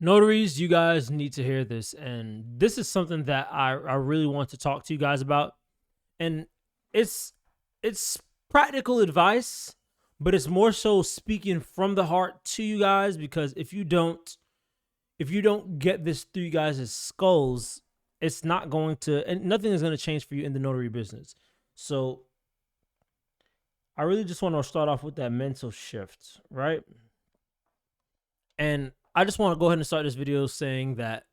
Notaries, you guys need to hear this. And this is something that I really want to talk to you guys about. And it's it's practical advice, but it's more so speaking from the heart to you guys because if you don't get this through you guys' skulls, it's not going to and nothing is going to change for you in the notary business. So I really just want to start off with that mental shift, right? And I just want to go ahead and start this video saying that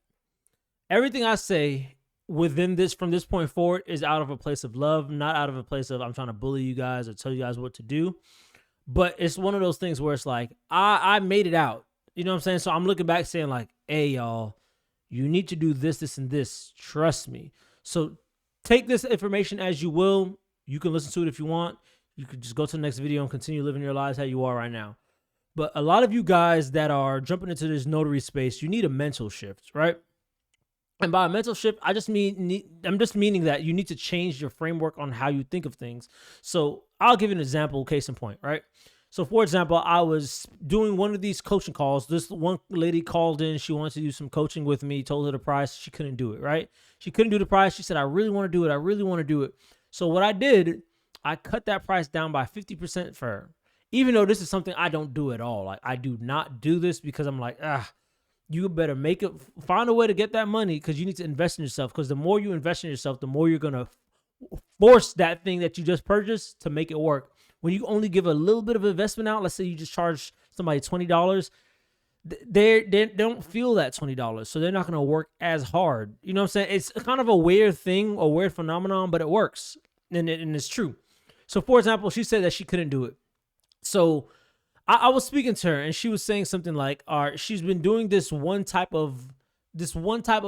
everything I say within this from this point forward is out of a place of love, not out of a place of I'm trying to bully you guys or tell you guys what to do. But it's one of those things where it's like I made it out. You know what I'm saying? So I'm looking back saying like, hey y'all, you need to do this, this, and this. Trust me. So take this information as you will. You can listen to it if you want. You could just go to the next video and continue living your lives how you are right now. But a lot of you guys that are jumping into this notary space, you need a mental shift, right? And by a mental shift, I'm just meaning that you need to change your framework on how you think of things. So I'll give you an example, case in point, right? So for example, I was doing one of these coaching calls. This one lady called in. She wanted to do some coaching with me, told her the price. She couldn't do it, right? She couldn't do the price. She said, I really want to do it. I really want to do it. So what I did, I cut that price down by 50% for her. Even though this is something I don't do at all. Like I do not do this because I'm like, you better find a way to get that money because you need to invest in yourself. Because the more you invest in yourself, the more you're going to force that thing that you just purchased to make it work. When you only give a little bit of investment out, let's say you just charge somebody $20, they don't feel that $20. So they're not going to work as hard. You know what I'm saying? It's kind of a weird thing, a weird phenomenon, but it works. And it's true. So for example, she said that she couldn't do it. So I was speaking to her and she was saying something like, she's been doing this one type of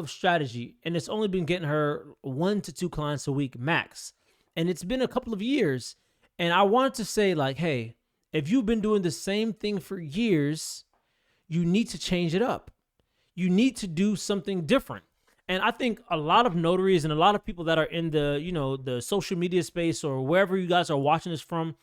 strategy, and it's only been getting her 1 to 2 clients a week max. And it's been a couple of years. And I wanted to say like, hey, if you've been doing the same thing for years, you need to change it up. You need to do something different. And I think a lot of notaries and a lot of people that are in the social media space or wherever you guys are watching this from,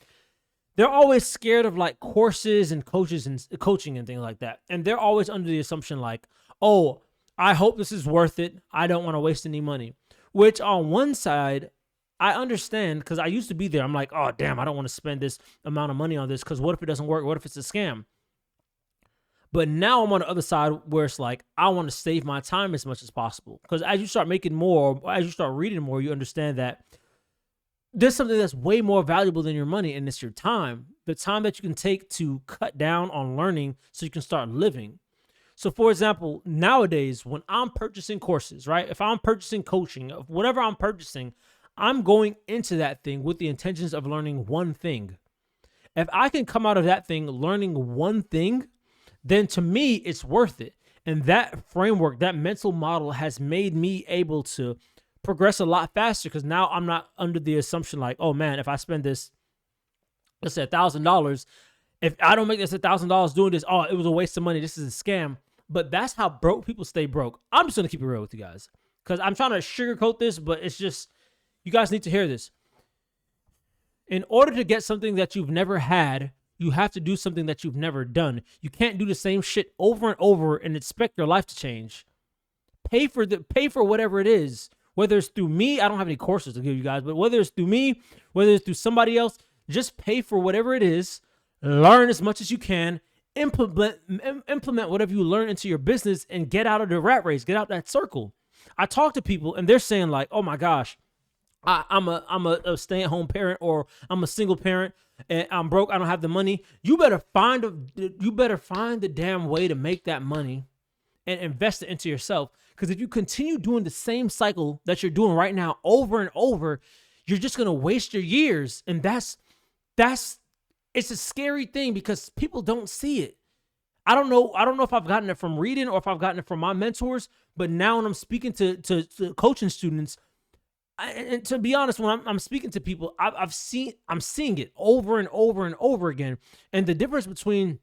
they're always scared of like courses and coaches and coaching and things like that. And they're always under the assumption like, oh, I hope this is worth it. I don't want to waste any money, which on one side, I understand because I used to be there. I'm like, oh, damn, I don't want to spend this amount of money on this because what if it doesn't work? What if it's a scam? But now I'm on the other side where it's like, I want to save my time as much as possible. Because as you start making more, as you start reading more, you understand that there's something that's way more valuable than your money, and it's your time. The time that you can take to cut down on learning so you can start living. So for example, nowadays, when I'm purchasing courses, right? If I'm purchasing coaching, whatever I'm purchasing, I'm going into that thing with the intentions of learning one thing. If I can come out of that thing learning one thing, then to me, it's worth it. And that framework, that mental model has made me able to progress a lot faster because now I'm not under the assumption like, oh man, if I spend this, let's say $1,000, if I don't make this $1,000 doing this, oh, it was a waste of money. This is a scam. But that's how broke people stay broke. I'm just gonna keep it real with you guys because I'm trying to sugarcoat this, but it's just you guys need to hear this. In order to get something that you've never had, you have to do something that you've never done. You can't do the same shit over and over and expect your life to change. Pay for whatever it is. Whether it's through me, I don't have any courses to give you guys, but whether it's through me, whether it's through somebody else, just pay for whatever it is, learn as much as you can, implement whatever you learn into your business and get out of the rat race, get out that circle. I talk to people and they're saying like, oh my gosh, I'm a stay-at-home parent or I'm a single parent and I'm broke, I don't have the money. You better find the damn way to make that money and invest it into yourself. Because if you continue doing the same cycle that you're doing right now over and over, you're just gonna waste your years. And that's it's a scary thing because people don't see it. I don't know if I've gotten it from reading or if I've gotten it from my mentors, but now when I'm speaking to coaching students, and to be honest, when I'm speaking to people, I'm seeing it over and over and over again. And the difference between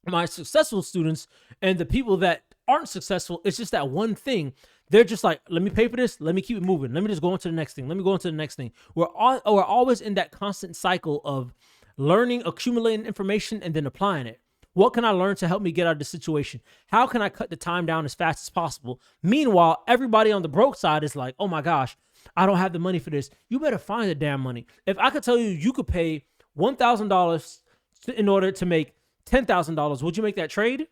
my successful students and the people that aren't successful, it's just that one thing. They're just like, let me pay for this. Let me keep it moving. Let me just go on to the next thing. Let me go on to the next thing. We're always in that constant cycle of learning, accumulating information, and then applying it. What can I learn to help me get out of this situation? How can I cut the time down as fast as possible? Meanwhile, everybody on the broke side is like, oh my gosh, I don't have the money for this. You better find the damn money. If I could tell you you could pay $1,000 in order to make $10,000, would you make that trade?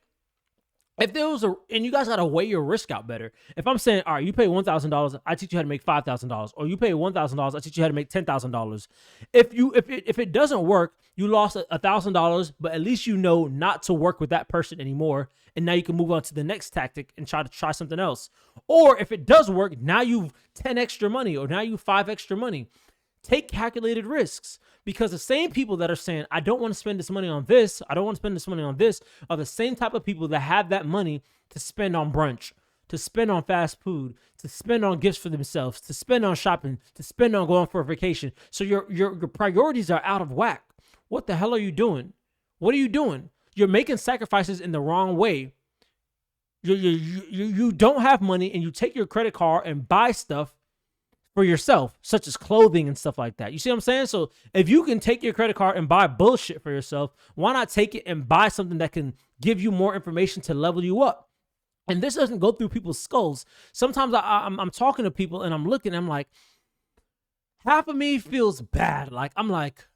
If there was and you guys got to weigh your risk out better. If I'm saying, all right, you pay $1,000, I teach you how to make $5,000, or you pay $1,000, I teach you how to make $10,000. If it doesn't work, you lost $1,000, but at least you know not to work with that person anymore, and now you can move on to the next tactic and try something else. Or if it does work, now you've 10 extra money, or now you 5 extra money. Take calculated risks, because the same people that are saying, I don't want to spend this money on this, I don't want to spend this money on this, are the same type of people that have that money to spend on brunch, to spend on fast food, to spend on gifts for themselves, to spend on shopping, to spend on going for a vacation. So your priorities are out of whack. What the hell are you doing? What are you doing? You're making sacrifices in the wrong way. You don't have money, and you take your credit card and buy stuff for yourself, such as clothing and stuff like that. You see what I'm saying? So if you can take your credit card and buy bullshit for yourself, why not take it and buy something that can give you more information to level you up? And this doesn't go through people's skulls. Sometimes I'm talking to people and I'm looking, I'm like, half of me feels bad. Like, I'm like,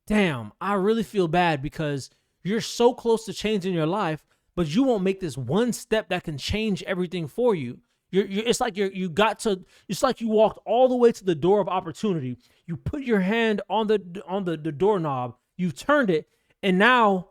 damn, I really feel bad because you're so close to changing your life, but you won't make this one step that can change everything for you. It's like it's like you walked all the way to the door of opportunity. You put your hand on the doorknob, you turned it, and now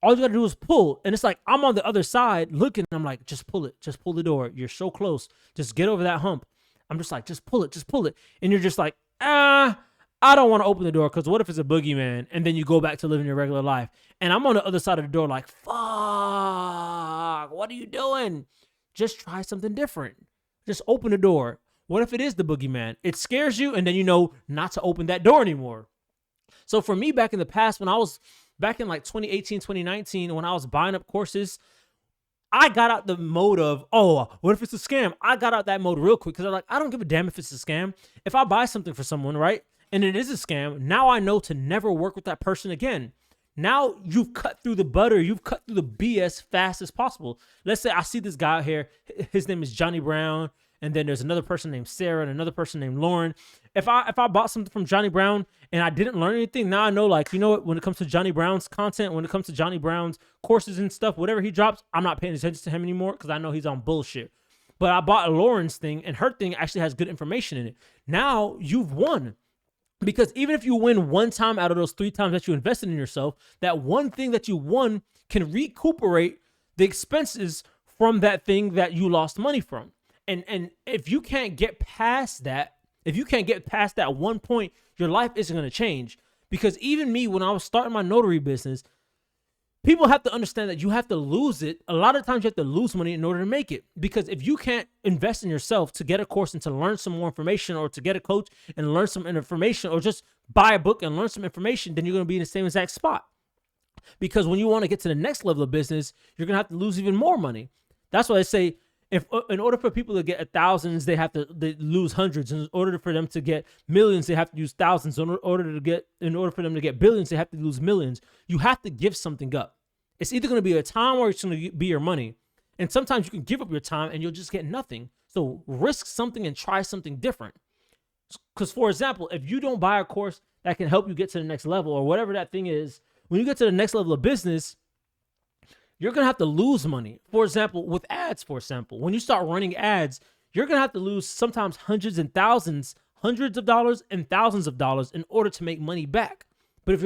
all you gotta do is pull. And it's like, I'm on the other side looking, and I'm like, just pull it, just pull the door. You're so close. Just get over that hump. I'm just like, just pull it, just pull it. And you're just like, I don't want to open the door, because what if it's a boogeyman? And then you go back to living your regular life. And I'm on the other side of the door like, fuck, what are you doing? Just try something different. Just open the door. What if it is the boogeyman? It scares you, and then you know not to open that door anymore. So for me, back in the past, when I was back in like 2018, 2019, when I was buying up courses, I got out the mode of, oh, what if it's a scam? I got out that mode real quick, because I'm like, I don't give a damn if it's a scam. If I buy something for someone, right, and it is a scam, now I know to never work with that person again. Now you've cut through the butter, you've cut through the BS fast as possible. Let's say I see this guy out here, his name is Johnny Brown, and then there's another person named Sarah and another person named Lauren. If I bought something from Johnny Brown and I didn't learn anything, now I know, like, you know what, when it comes to Johnny Brown's content, when it comes to Johnny Brown's courses and stuff, whatever he drops, I'm not paying attention to him anymore, because I know he's on bullshit. But I bought Lauren's thing, and her thing actually has good information in it. Now you've won. Because even if you win one time out of those 3 times that you invested in yourself, that one thing that you won can recuperate the expenses from that thing that you lost money from. And if you can't get past that, one point, your life isn't going to change. Because even me, when I was starting my notary business, people have to understand that you have to lose it. A lot of times you have to lose money in order to make it. Because if you can't invest in yourself to get a course and to learn some more information, or to get a coach and learn some information, or just buy a book and learn some information, then you're going to be in the same exact spot. Because when you want to get to the next level of business, you're going to have to lose even more money. That's why I say, if in order for people to get thousands, they lose hundreds. In order for them to get millions, they have to use thousands. In order for them to get billions, they have to lose millions. You have to give something up. It's either going to be your time, or it's going to be your money. And sometimes you can give up your time and you'll just get nothing. So risk something and try something different. Because, for example, if you don't buy a course that can help you get to the next level, or whatever that thing is, when you get to the next level of business, you're going to have to lose money. For example, with ads, when you start running ads, you're going to have to lose sometimes hundreds of dollars and thousands of dollars in order to make money back. But if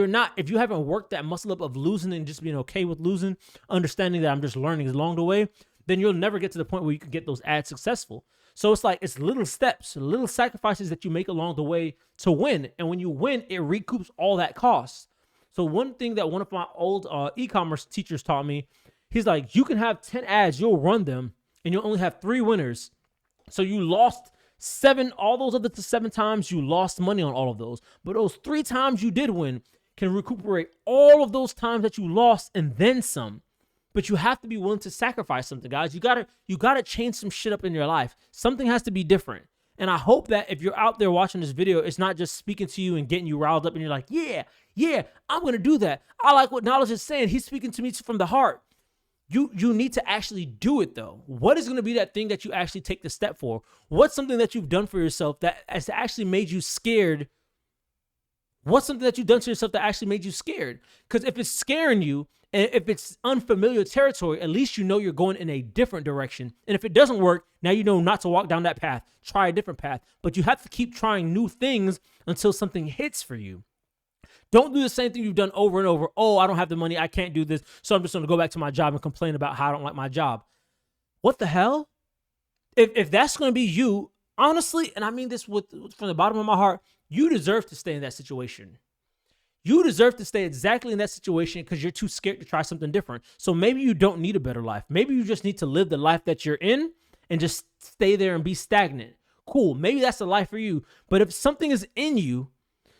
you haven't worked that muscle up of losing and just being okay with losing, understanding that I'm just learning along the way, then you'll never get to the point where you can get those ads successful. So it's little steps, little sacrifices that you make along the way to win. And when you win, it recoups all that cost. So one thing that one of my old e-commerce teachers taught me, he's like, you can have 10 ads, you'll run them, and you'll only have 3 winners. So you lost 7, all those other 7 times you lost money on all of those. But those 3 times you did win can recuperate all of those times that you lost and then some. But you have to be willing to sacrifice something, guys. You gotta change some shit up in your life. Something has to be different. And I hope that if you're out there watching this video, it's not just speaking to you and getting you riled up and you're like, yeah, I'm going to do that. I like what Knowledge is saying. He's speaking to me from the heart. You need to actually do it though. What is going to be that thing that you actually take the step for? What's something that you've done for yourself that has actually made you scared? What's something that you've done to yourself that actually made you scared? Because if it's scaring you and if it's unfamiliar territory, at least you know you're going in a different direction. And if it doesn't work, now you know not to walk down that path. Try a different path. But you have to keep trying new things until something hits for you. Don't do the same thing you've done over and over. Oh, I don't have the money. I can't do this. So I'm just going to go back to my job and complain about how I don't like my job. What the hell? If that's going to be you, honestly, and I mean this from the bottom of my heart, you deserve to stay in that situation. You deserve to stay exactly in that situation because you're too scared to try something different. So maybe you don't need a better life. Maybe you just need to live the life that you're in and just stay there and be stagnant. Cool. Maybe that's the life for you. But if something is in you,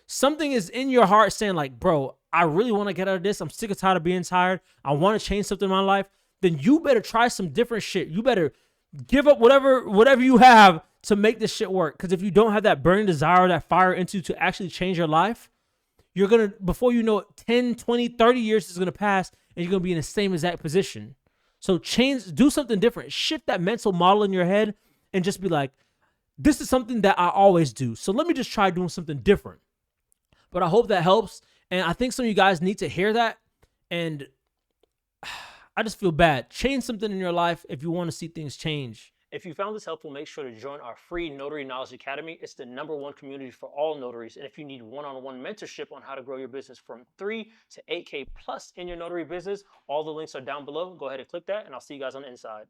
something is in your heart saying like, bro, I really want to get out of this. I'm sick and tired of being tired. I want to change something in my life. Then you better try some different shit. You better give up whatever you have to make this shit work. Because if you don't have that burning desire, that fire into to actually change your life, you're going to, before you know it, 10, 20, 30 years is going to pass and you're going to be in the same exact position. So do something different. Shift that mental model in your head and just be like, this is something that I always do. So let me just try doing something different. But I hope that helps. And I think some of you guys need to hear that. And I just feel bad. Change something in your life if you want to see things change. If you found this helpful, make sure to join our free Notary Knowledge Academy. It's the #1 community for all notaries. And if you need one-on-one mentorship on how to grow your business from 3 to 8K plus in your notary business, all the links are down below. Go ahead and click that, and I'll see you guys on the inside.